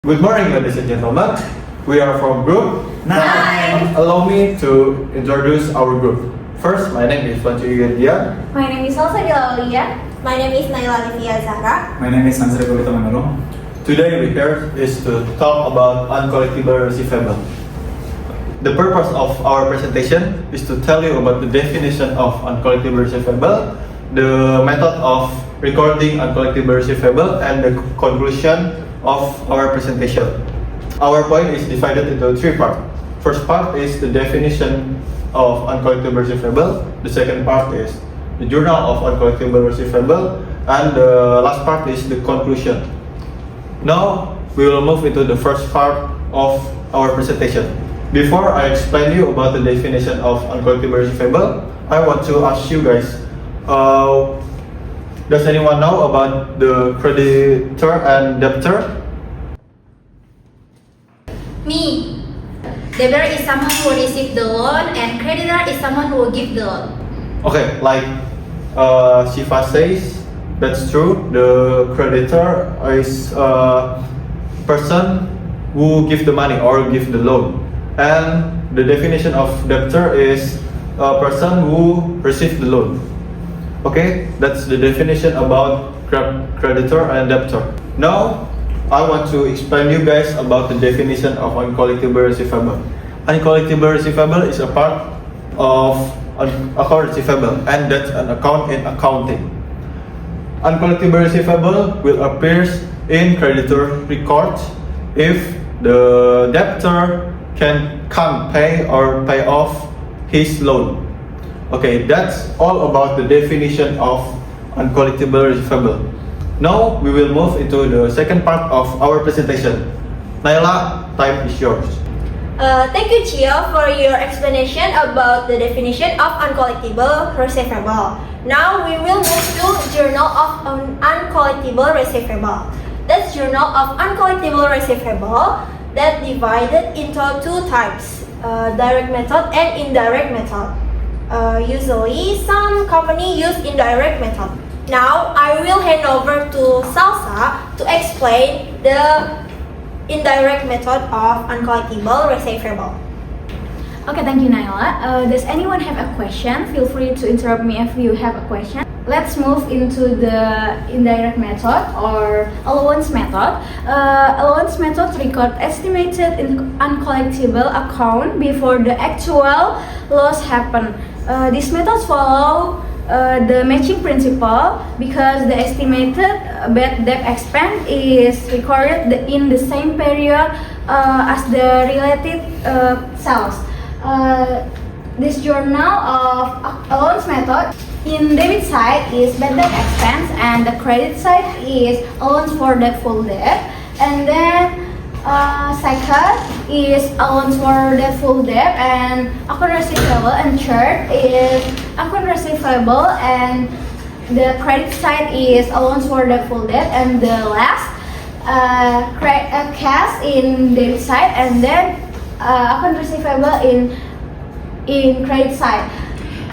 Good morning, ladies and gentlemen. We are from Group 9. Allow me to introduce our group. First, my name is Fancu Yugendia. My name is Salsa Dilalia. My name is Naila Livia Zahra. My name is Ansari Kulita Manurung. Today, we here is to talk about uncollectible receivable. The purpose of our presentation is to tell you about the definition of uncollectible receivable, the method of recording uncollectible receivable, and the conclusion of our presentation. Our point is divided into three parts. First part is the definition of uncollectible receivable. The second part is the journal of uncollectible receivable, and the last part is the conclusion. Now we will move into the first part of our presentation. Before I explain you about the definition of uncollectible receivable, I want to ask you guys, does anyone know about the creditor and debtor? Me. Debtor is someone who receives the loan and creditor is someone who will give the loan. Okay, like Shiva says, that's true. The creditor is a person who give the money or give the loan. And the definition of debtor is a person who receive the loan. Okay, that's the definition about creditor and debtor. Now, I want to explain you guys about the definition of uncollectible receivable. Uncollectible receivable is a part of an account receivable, and that's an account in accounting. Uncollectible receivable will appear in creditor record if the debtor can't pay or pay off his loan. Okay, that's all about the definition of uncollectible receivable. Now we will move into the second part of our presentation. Naila, time is yours. Thank you, Chia, for your explanation about the definition of uncollectible receivable. Now we will move to Journal of Uncollectible Receivable. That's Journal of Uncollectible Receivable that divided into two types, direct method and indirect method. Usually, some company use indirect method. Now, I will hand over to Salsa to explain the indirect method of uncollectible receivable. Okay, thank you, Naila. Does anyone have a question? Feel free to interrupt me if you have a question. Let's move into the indirect method or allowance method. Allowance method record estimated in uncollectible account before the actual loss happen. These methods follow the matching principle because the estimated bad debt expense is recorded in the same period as the related sales. This journal of allowance method, in debit side is bad debt expense and the credit side is allowance for the full debt, and then second is allowance for the full debt, and account receivable, and third is account receivable and the credit side is allowance for the full debt, and the last cash in debit side, and then account receivable in credit side.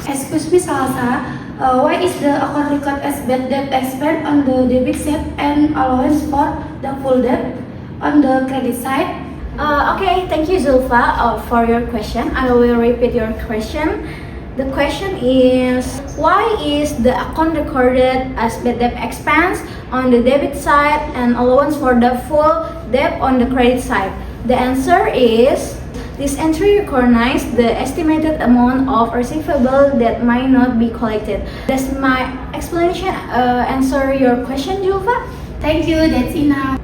Excuse me, Salsa. Why is the account record as bad debt expense on the debit side and allowance for the full debt on the credit side? Okay, thank you, Zulfa, for your question. I will repeat your question. The question is, why is the account recorded as bad debt expense on the debit side and allowance for the full debt on the credit side? The answer is, this entry recognizes the estimated amount of receivable that might not be collected. Does my explanation answer your question, Zulfa? Thank you, that's enough.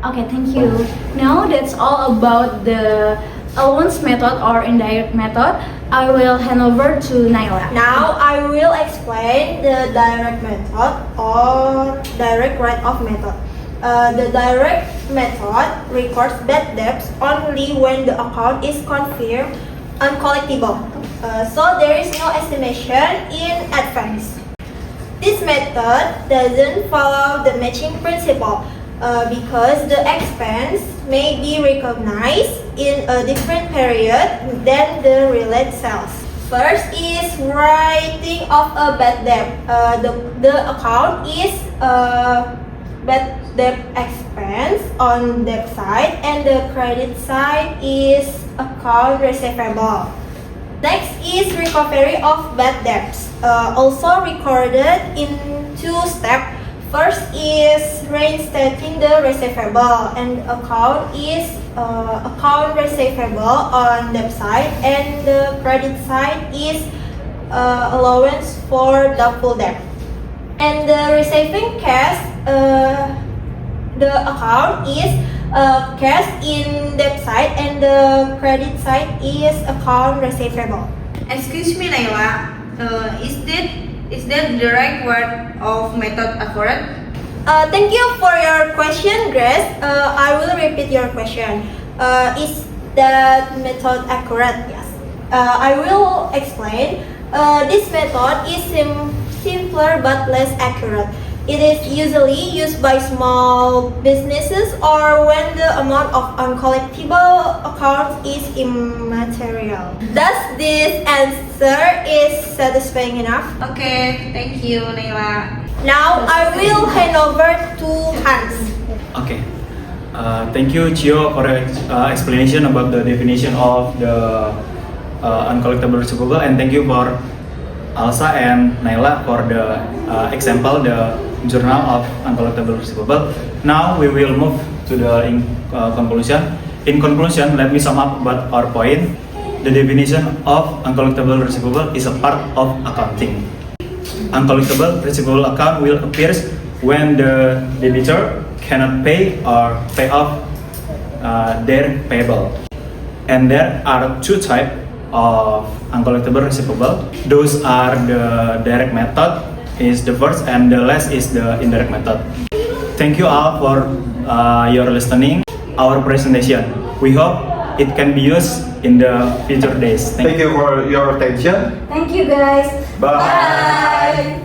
Okay, thank you. Now that's all about the allowance method or indirect method. I will hand over to Naila. Now I will explain the direct method or direct write-off method. The direct method records bad debts only when the account is confirmed uncollectible. So there is no estimation in advance. This method doesn't follow the matching principle because the expense may be recognized in a different period than the related sales. First is writing off a bad debt. The account is bad debt expense on debt side, and the credit side is account receivable. Next is recovery of bad debts, also recorded in two steps. First is reinstating the receivable, and account is account receivable on debt side, and the credit side is allowance for doubtful debt. And the receiving cash, the account is cash in debt side, and the credit side is account receivable. Excuse me, Naila. Is that the right word of method accurate? Thank you for your question, Grace. I will repeat your question. Is that method accurate? Yes. I will explain. This method is simpler but less accurate. It is usually used by small businesses or when the amount of uncollectible accounts is immaterial. Does this answer is satisfying enough? Okay, thank you, Naila. Now I will hand over to Hans. Okay. Thank you, Chio, for your explanation about the definition of the uncollectible receivable, and thank you for Alsa and Naila for the example, the journal of uncollectible receivable. Now we will move to the conclusion. In conclusion, let me sum up about our point. The definition of uncollectible receivable is a part of accounting. Uncollectible receivable account will appear when the debitor cannot pay or pay off their payable. And there are two types of uncollectible receivable. Those are the direct method is the first, and the last is the indirect method. Thank you all for your listening our presentation. We hope it can be used in the future days. Thank you for your attention. Thank you guys. Bye. Bye.